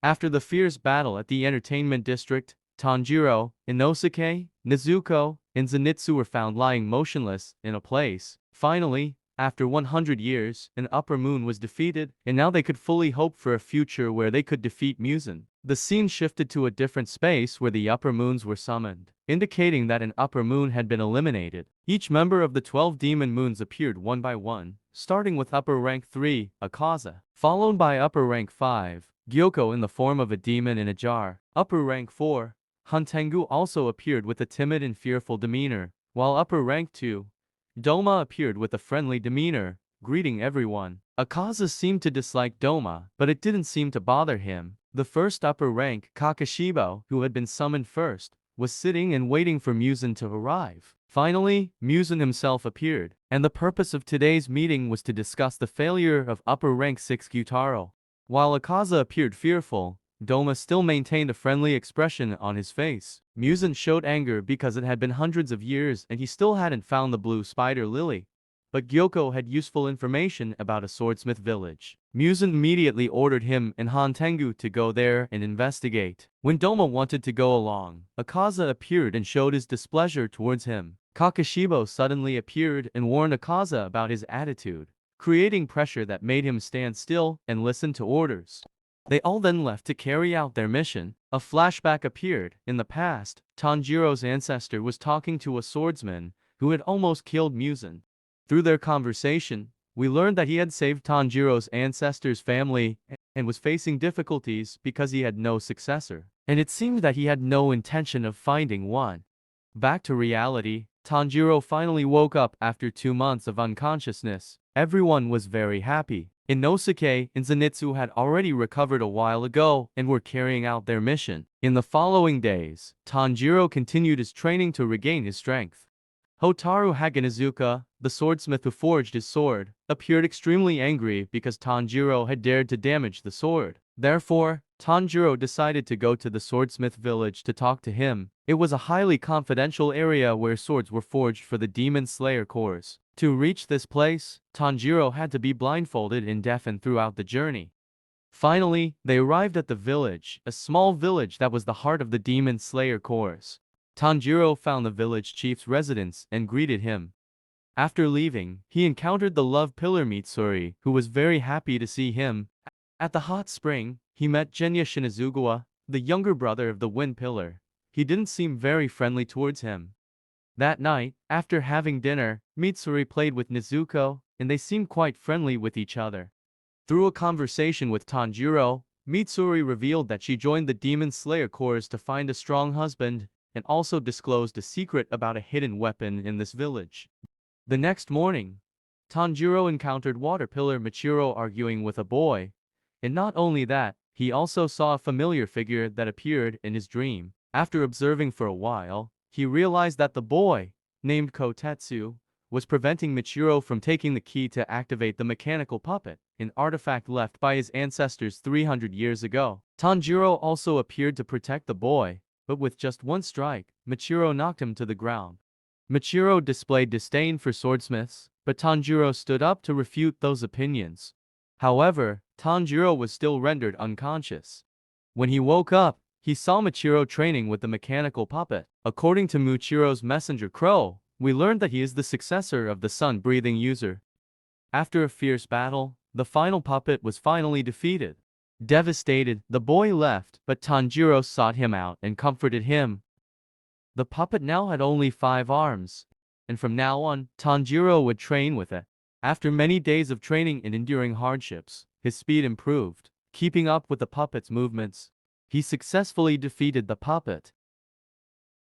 After the fierce battle at the entertainment district, Tanjiro, Inosuke, Nezuko, and Zenitsu were found lying motionless in a place. Finally, after 100 years, an upper moon was defeated, and now they could fully hope for a future where they could defeat Muzan. The scene shifted to a different space where the upper moons were summoned, indicating that an upper moon had been eliminated. Each member of the 12 demon moons appeared one by one, starting with upper rank 3, Akaza, followed by upper rank 5, Gyoko in the form of a demon in a jar. Upper rank 4, Huntengu also appeared with a timid and fearful demeanor, while upper rank 2, Doma appeared with a friendly demeanor, greeting everyone. Akaza seemed to dislike Doma, but it didn't seem to bother him. The first upper rank, Kakashibo, who had been summoned first, was sitting and waiting for Muzan to arrive. Finally, Muzan himself appeared, and the purpose of today's meeting was to discuss the failure of upper rank 6 Gyutaro. While Akaza appeared fearful, Doma still maintained a friendly expression on his face. Muzan showed anger because it had been hundreds of years and he still hadn't found the blue spider lily. But Gyoko had useful information about a swordsmith village. Muzan immediately ordered him and Huntengu to go there and investigate. When Doma wanted to go along, Akaza appeared and showed his displeasure towards him. Kakashibo suddenly appeared and warned Akaza about his attitude, creating pressure that made him stand still and listen to orders. They all then left to carry out their mission. A flashback appeared. In the past, Tanjiro's ancestor was talking to a swordsman who had almost killed Muzan. Through their conversation, we learned that he had saved Tanjiro's ancestor's family and was facing difficulties because he had no successor, and it seemed that he had no intention of finding one. Back to reality, Tanjiro finally woke up after 2 months of unconsciousness. Everyone was very happy. Inosuke and Zenitsu had already recovered a while ago and were carrying out their mission. In the following days, Tanjiro continued his training to regain his strength. Hotaru Haganazuka, the swordsmith who forged his sword, appeared extremely angry because Tanjiro had dared to damage the sword. Therefore, Tanjiro decided to go to the swordsmith village to talk to him. It was a highly confidential area where swords were forged for the Demon Slayer Corps. To reach this place, Tanjiro had to be blindfolded and deafened throughout the journey. Finally, they arrived at the village, a small village that was the heart of the Demon Slayer Corps. Tanjiro found the village chief's residence and greeted him. After leaving, he encountered the love pillar Mitsuri, who was very happy to see him. At the hot spring, he met Genya Shinazugawa, the younger brother of the wind pillar. He didn't seem very friendly towards him. That night, after having dinner, Mitsuri played with Nezuko, and they seemed quite friendly with each other. Through a conversation with Tanjiro, Mitsuri revealed that she joined the Demon Slayer Corps to find a strong husband, and also disclosed a secret about a hidden weapon in this village. The next morning, Tanjiro encountered Water Pillar Michiro arguing with a boy, and not only that, he also saw a familiar figure that appeared in his dream. After observing for a while, he realized that the boy, named Kotetsu, was preventing Michiro from taking the key to activate the mechanical puppet, an artifact left by his ancestors 300 years ago. Tanjiro also appeared to protect the boy, but with just one strike, Michiro knocked him to the ground. Michiro displayed disdain for swordsmiths, but Tanjiro stood up to refute those opinions. However, Tanjiro was still rendered unconscious. When he woke up, he saw Michiro training with the mechanical puppet. According to Michiro's messenger Crow, we learned that he is the successor of the sun-breathing user. After a fierce battle, the final puppet was finally defeated. Devastated, the boy left, but Tanjiro sought him out and comforted him. The puppet now had only 5 arms, and from now on, Tanjiro would train with it. After many days of training and enduring hardships, his speed improved. Keeping up with the puppet's movements, he successfully defeated the puppet.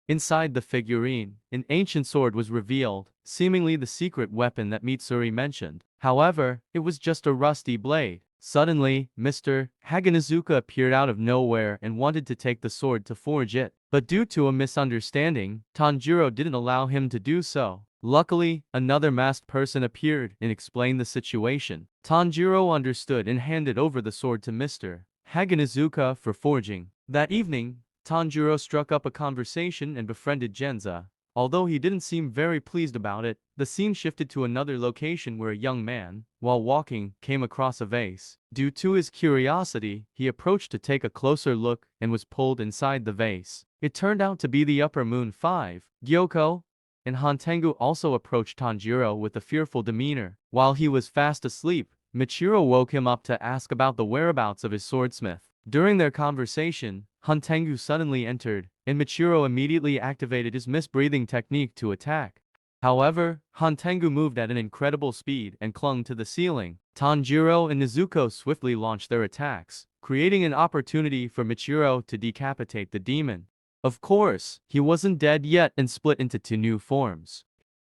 Inside the figurine, an ancient sword was revealed, seemingly the secret weapon that Mitsuri mentioned. However, it was just a rusty blade. Suddenly, Mr. Haganazuka appeared out of nowhere and wanted to take the sword to forge it. But due to a misunderstanding, Tanjiro didn't allow him to do so. Luckily, another masked person appeared and explained the situation. Tanjiro understood and handed over the sword to Mr. Haganazuka for forging. That evening, Tanjiro struck up a conversation and befriended Genza. Although he didn't seem very pleased about it, the scene shifted to another location where a young man, while walking, came across a vase. Due to his curiosity, he approached to take a closer look and was pulled inside the vase. It turned out to be the Upper Moon 5. Gyoko and Hantengu also approached Tanjiro with a fearful demeanor. While he was fast asleep, Michiro woke him up to ask about the whereabouts of his swordsmith. During their conversation, Hantengu suddenly entered, and Michiro immediately activated his mist-breathing technique to attack. However, Hantengu moved at an incredible speed and clung to the ceiling. Tanjiro and Nezuko swiftly launched their attacks, creating an opportunity for Michiro to decapitate the demon. Of course, he wasn't dead yet and split into two new forms.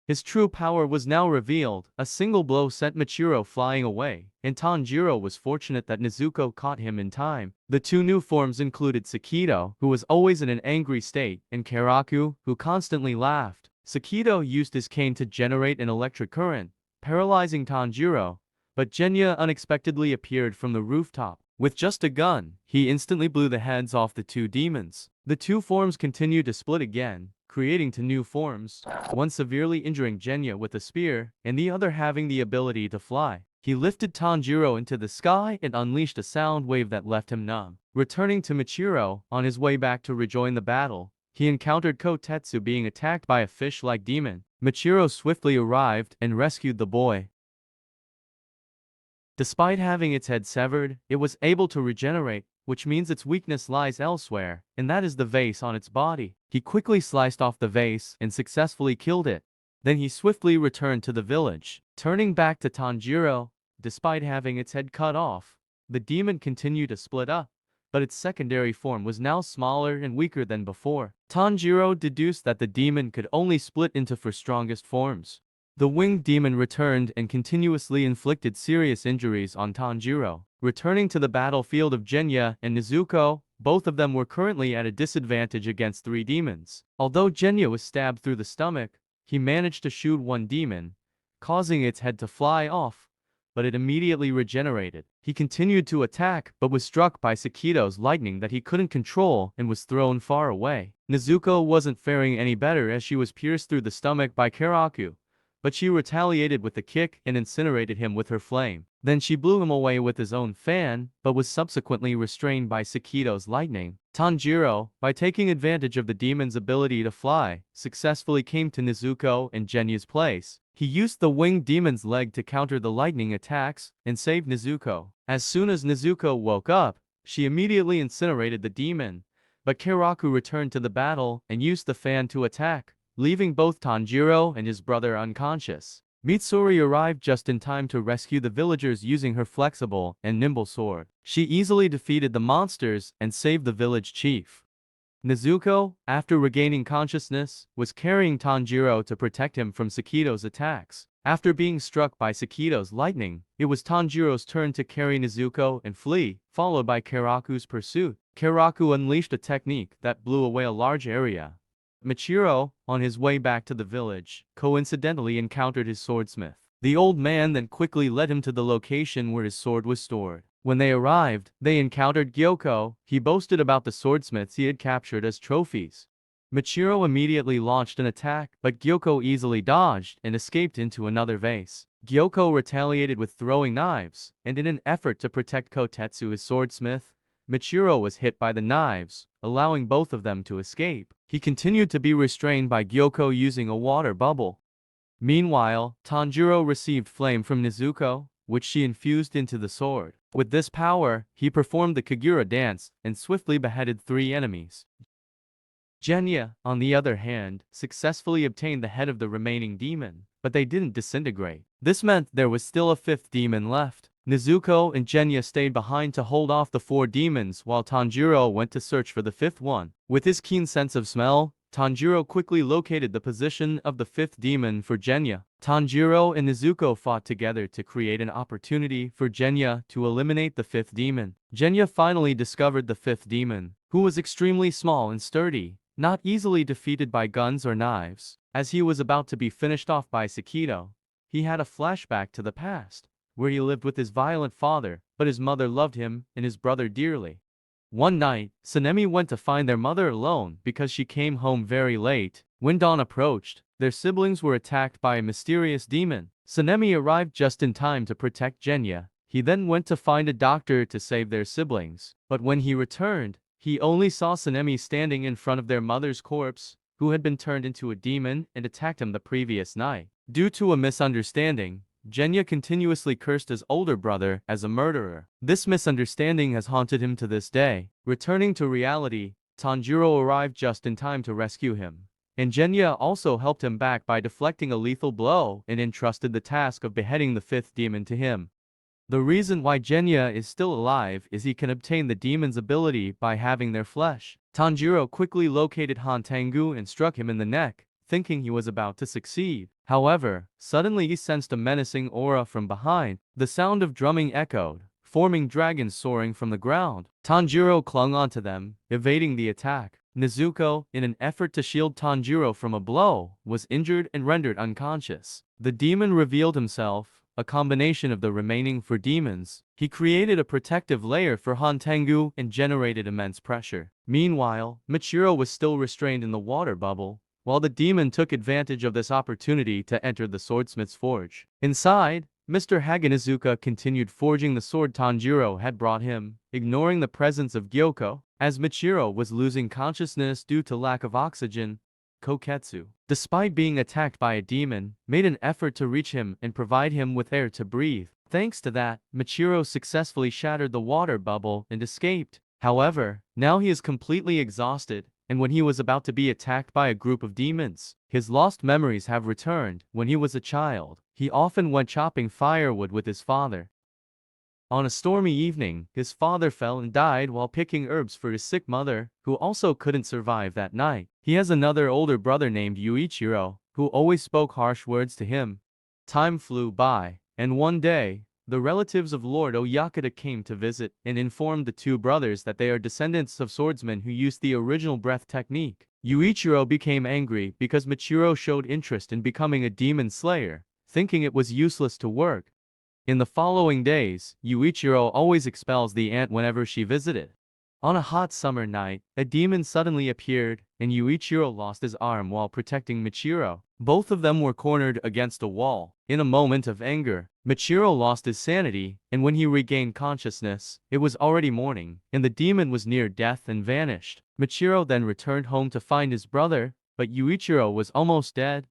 His true power was now revealed. A single blow sent Michiro flying away, and Tanjiro was fortunate that Nezuko caught him in time. The two new forms included Sakito, who was always in an angry state, and Karaku, who constantly laughed. Sakito used his cane to generate an electric current, paralyzing Tanjiro, but Genya unexpectedly appeared from the rooftop. With just a gun, he instantly blew the heads off the two demons. The two forms continued to split again, creating two new forms, one severely injuring Genya with a spear, and the other having the ability to fly. He lifted Tanjiro into the sky and unleashed a sound wave that left him numb. Returning to Michiro, on his way back to rejoin the battle, he encountered Kotetsu being attacked by a fish-like demon. Michiro swiftly arrived and rescued the boy. Despite having its head severed, it was able to regenerate, which means its weakness lies elsewhere, and that is the vase on its body. He quickly sliced off the vase and successfully killed it. Then he swiftly returned to the village. Turning back to Tanjiro, despite having its head cut off, the demon continued to split up, but its secondary form was now smaller and weaker than before. Tanjiro deduced that the demon could only split into four strongest forms. The winged demon returned and continuously inflicted serious injuries on Tanjiro. Returning to the battlefield of Genya and Nezuko, both of them were currently at a disadvantage against three demons. Although Genya was stabbed through the stomach, he managed to shoot one demon, causing its head to fly off, but it immediately regenerated. He continued to attack, but was struck by Sakito's lightning that he couldn't control and was thrown far away. Nezuko wasn't faring any better as she was pierced through the stomach by Karaku, but she retaliated with a kick and incinerated him with her flame. Then she blew him away with his own fan, but was subsequently restrained by Sakito's lightning. Tanjiro, by taking advantage of the demon's ability to fly, successfully came to Nezuko and Genya's place. He used the winged demon's leg to counter the lightning attacks and saved Nezuko. As soon as Nezuko woke up, she immediately incinerated the demon, but Karaku returned to the battle and used the fan to attack, leaving both Tanjiro and his brother unconscious. Mitsuri arrived just in time to rescue the villagers using her flexible and nimble sword. She easily defeated the monsters and saved the village chief. Nezuko, after regaining consciousness, was carrying Tanjiro to protect him from Sakito's attacks. After being struck by Sakito's lightning, it was Tanjiro's turn to carry Nezuko and flee, followed by Karaku's pursuit. Karaku unleashed a technique that blew away a large area. Michiro, on his way back to the village, coincidentally encountered his swordsmith. The old man then quickly led him to the location where his sword was stored. When they arrived, they encountered Gyoko. He boasted about the swordsmiths he had captured as trophies. Michiro immediately launched an attack, but Gyoko easily dodged and escaped into another vase. Gyoko retaliated with throwing knives, and in an effort to protect Kotetsu, his swordsmith, Michiro was hit by the knives, allowing both of them to escape. He continued to be restrained by Gyoko using a water bubble. Meanwhile, Tanjiro received flame from Nezuko, which she infused into the sword. With this power, he performed the Kagura dance and swiftly beheaded three enemies. Genya, on the other hand, successfully obtained the head of the remaining demon, but they didn't disintegrate. This meant there was still a fifth demon left. Nezuko and Genya stayed behind to hold off the four demons while Tanjiro went to search for the fifth one. With his keen sense of smell, Tanjiro quickly located the position of the fifth demon for Genya. Tanjiro and Nezuko fought together to create an opportunity for Genya to eliminate the fifth demon. Genya finally discovered the fifth demon, who was extremely small and sturdy, not easily defeated by guns or knives. As he was about to be finished off by Sakito, he had a flashback to the past, where he lived with his violent father, but his mother loved him and his brother dearly. One night, Sanemi went to find their mother alone because she came home very late. When dawn approached, their siblings were attacked by a mysterious demon. Sanemi arrived just in time to protect Genya. He then went to find a doctor to save their siblings. But when he returned, he only saw Sanemi standing in front of their mother's corpse, who had been turned into a demon and attacked him the previous night. Due to a misunderstanding, Genya continuously cursed his older brother as a murderer. This misunderstanding has haunted him to this day. Returning to reality, Tanjiro arrived just in time to rescue him. And Genya also helped him back by deflecting a lethal blow and entrusted the task of beheading the fifth demon to him. The reason why Genya is still alive is he can obtain the demon's ability by having their flesh. Tanjiro quickly located Hantengu and struck him in the neck, thinking he was about to succeed. However, suddenly he sensed a menacing aura from behind. The sound of drumming echoed, forming dragons soaring from the ground. Tanjiro clung onto them, evading the attack. Nezuko, in an effort to shield Tanjiro from a blow, was injured and rendered unconscious. The demon revealed himself, a combination of the remaining four demons. He created a protective layer for Hantengu and generated immense pressure. Meanwhile, Michiro was still restrained in the water bubble, while the demon took advantage of this opportunity to enter the swordsmith's forge. Inside, Mr. Hagenizuka continued forging the sword Tanjiro had brought him, ignoring the presence of Gyoko. As Michiro was losing consciousness due to lack of oxygen, Koketsu, despite being attacked by a demon, made an effort to reach him and provide him with air to breathe. Thanks to that, Michiro successfully shattered the water bubble and escaped. However, now he is completely exhausted, and when he was about to be attacked by a group of demons, his lost memories have returned. When he was a child, he often went chopping firewood with his father. On a stormy evening, his father fell and died while picking herbs for his sick mother, who also couldn't survive that night. He has another older brother named Yuichiro, who always spoke harsh words to him. Time flew by, and one day, the relatives of Lord Oyakata came to visit and informed the two brothers that they are descendants of swordsmen who used the original breath technique. Yuichiro became angry because Michiro showed interest in becoming a demon slayer, thinking it was useless to work. In the following days, Yuichiro always expels the aunt whenever she visited. On a hot summer night, a demon suddenly appeared, and Yuichiro lost his arm while protecting Michiro. Both of them were cornered against a wall. In a moment of anger, Michiro lost his sanity, and when he regained consciousness, it was already morning, and the demon was near death and vanished. Michiro then returned home to find his brother, but Yuichiro was almost dead.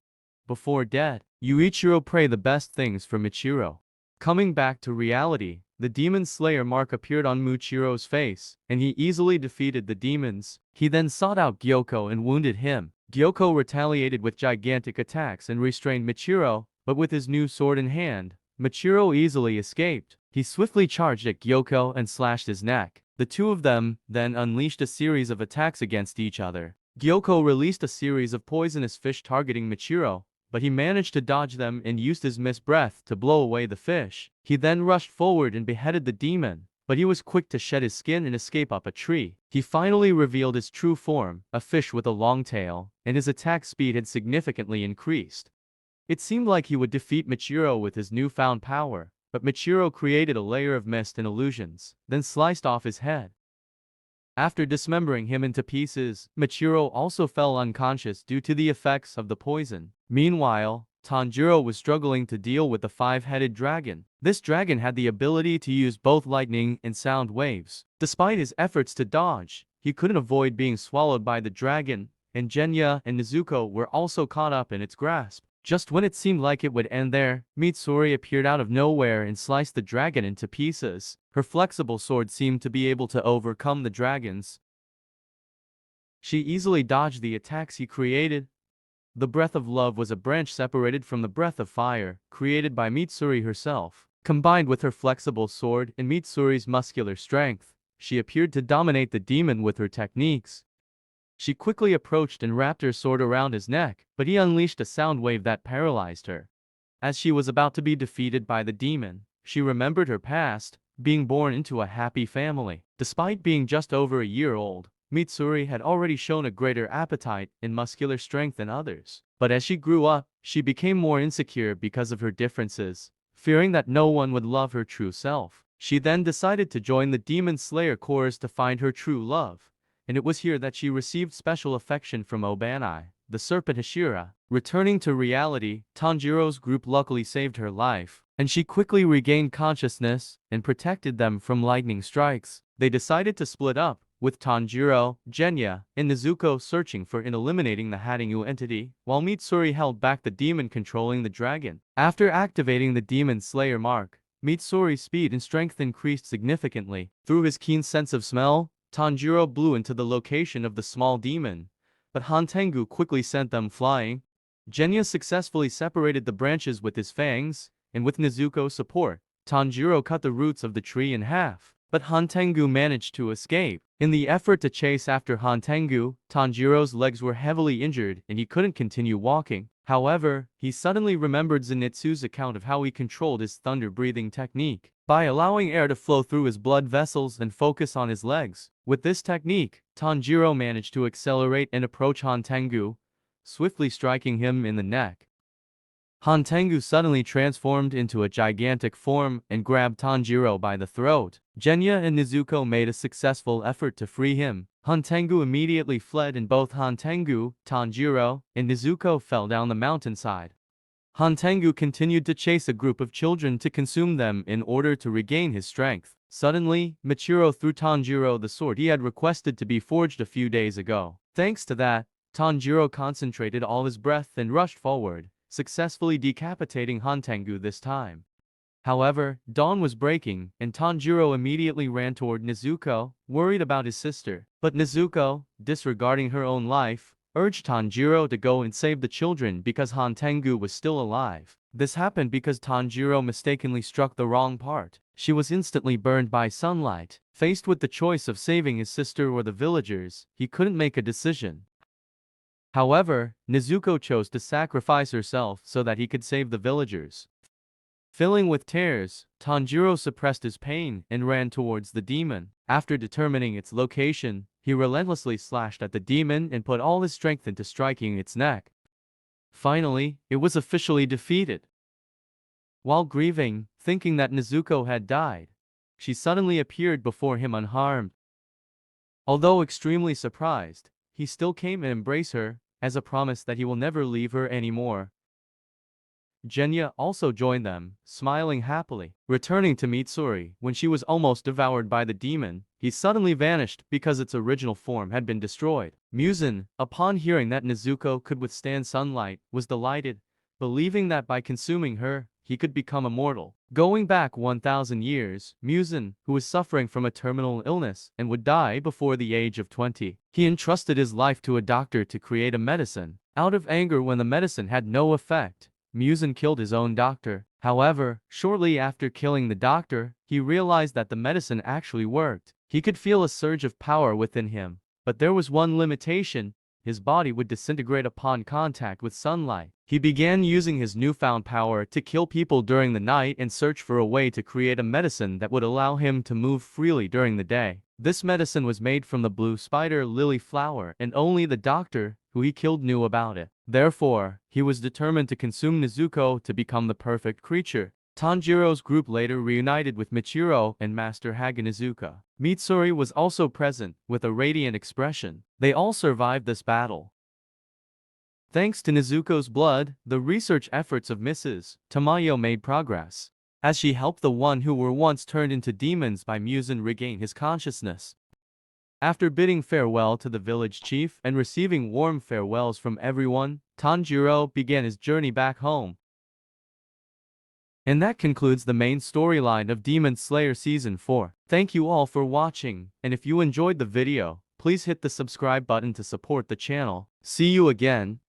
Before death, Yuichiro prayed the best things for Michiro. Coming back to reality, the demon slayer mark appeared on Michiro's face, and he easily defeated the demons. He then sought out Gyoko and wounded him. Gyoko retaliated with gigantic attacks and restrained Michiro, but with his new sword in hand, Michiro easily escaped. He swiftly charged at Gyoko and slashed his neck. The two of them then unleashed a series of attacks against each other. Gyoko released a series of poisonous fish targeting Michiro, but he managed to dodge them and used his mist breath to blow away the fish. He then rushed forward and beheaded the demon, but he was quick to shed his skin and escape up a tree. He finally revealed his true form, a fish with a long tail, and his attack speed had significantly increased. It seemed like he would defeat Michiro with his newfound power, but Michiro created a layer of mist and illusions, then sliced off his head. After dismembering him into pieces, Michiro also fell unconscious due to the effects of the poison. Meanwhile, Tanjiro was struggling to deal with the five-headed dragon. This dragon had the ability to use both lightning and sound waves. Despite his efforts to dodge, he couldn't avoid being swallowed by the dragon, and Genya and Nezuko were also caught up in its grasp. Just when it seemed like it would end there, Mitsuri appeared out of nowhere and sliced the dragon into pieces. Her flexible sword seemed to be able to overcome the dragons. She easily dodged the attacks he created. The breath of love was a branch separated from the breath of fire, created by Mitsuri herself. Combined with her flexible sword and Mitsuri's muscular strength, she appeared to dominate the demon with her techniques. She quickly approached and wrapped her sword around his neck, but he unleashed a sound wave that paralyzed her. As she was about to be defeated by the demon, she remembered her past, being born into a happy family. Despite being just over a year old, Mitsuri had already shown a greater appetite and muscular strength than others. But as she grew up, she became more insecure because of her differences, fearing that no one would love her true self. She then decided to join the Demon Slayer Corps to find her true love, and it was here that she received special affection from Obanai. the serpent Hashira. Returning to reality, Tanjiro's group luckily saved her life, and she quickly regained consciousness and protected them from lightning strikes. They decided to split up, with Tanjiro, Genya, and Nezuko searching for and eliminating the Hatingu entity, while Mitsuri held back the demon controlling the dragon. After activating the Demon Slayer mark, Mitsuri's speed and strength increased significantly. Through his keen sense of smell, Tanjiro blew into the location of the small demon, but Hantengu quickly sent them flying. Genya successfully separated the branches with his fangs, and with Nezuko's support, Tanjiro cut the roots of the tree in half. But Hantengu managed to escape. In the effort to chase after Hantengu, Tanjiro's legs were heavily injured and he couldn't continue walking. However, he suddenly remembered Zenitsu's account of how he controlled his thunder-breathing technique by allowing air to flow through his blood vessels and focus on his legs. With this technique, Tanjiro managed to accelerate and approach Hantengu, swiftly striking him in the neck. Hantengu suddenly transformed into a gigantic form and grabbed Tanjiro by the throat. Genya and Nezuko made a successful effort to free him. Hantengu immediately fled and both Hantengu, Tanjiro, and Nezuko fell down the mountainside. Hantengu continued to chase a group of children to consume them in order to regain his strength. Suddenly, Michiro threw Tanjiro the sword he had requested to be forged a few days ago. Thanks to that, Tanjiro concentrated all his breath and rushed forward, successfully decapitating Hantengu this time. However, dawn was breaking, and Tanjiro immediately ran toward Nezuko, worried about his sister. But Nezuko, disregarding her own life, urged Tanjiro to go and save the children because Hantengu was still alive. This happened because Tanjiro mistakenly struck the wrong part. She was instantly burned by sunlight. Faced with the choice of saving his sister or the villagers, he couldn't make a decision. However, Nezuko chose to sacrifice herself so that he could save the villagers. Filling with tears, Tanjiro suppressed his pain and ran towards the demon. After determining its location, he relentlessly slashed at the demon and put all his strength into striking its neck. Finally, it was officially defeated. While grieving, thinking that Nezuko had died, she suddenly appeared before him unharmed. Although extremely surprised, he still came and embraced her, as a promise that he will never leave her anymore. Genya also joined them, smiling happily. Returning to Mitsuri, when she was almost devoured by the demon, he suddenly vanished because its original form had been destroyed. Muzan, upon hearing that Nezuko could withstand sunlight, was delighted, believing that by consuming her, he could become immortal. Going back 1,000 years, Muzan, who was suffering from a terminal illness and would die before the age of 20, he entrusted his life to a doctor to create a medicine. Out of anger when the medicine had no effect, Muzan killed his own doctor. However, shortly after killing the doctor, he realized that the medicine actually worked. He could feel a surge of power within him, but there was one limitation: his body would disintegrate upon contact with sunlight. He began using his newfound power to kill people during the night and search for a way to create a medicine that would allow him to move freely during the day. This medicine was made from the blue spider lily flower, and only the doctor who he killed knew about it. Therefore, he was determined to consume Nezuko to become the perfect creature. Tanjiro's group later reunited with Michiro and Master Haganazuka. Mitsuri was also present, with a radiant expression. They all survived this battle. Thanks to Nezuko's blood, the research efforts of Mrs. Tamayo made progress, as she helped the one who were once turned into demons by Muzan regain his consciousness. After bidding farewell to the village chief and receiving warm farewells from everyone, Tanjiro began his journey back home. And that concludes the main storyline of Demon Slayer Season 4. Thank you all for watching, and if you enjoyed the video, please hit the subscribe button to support the channel. See you again.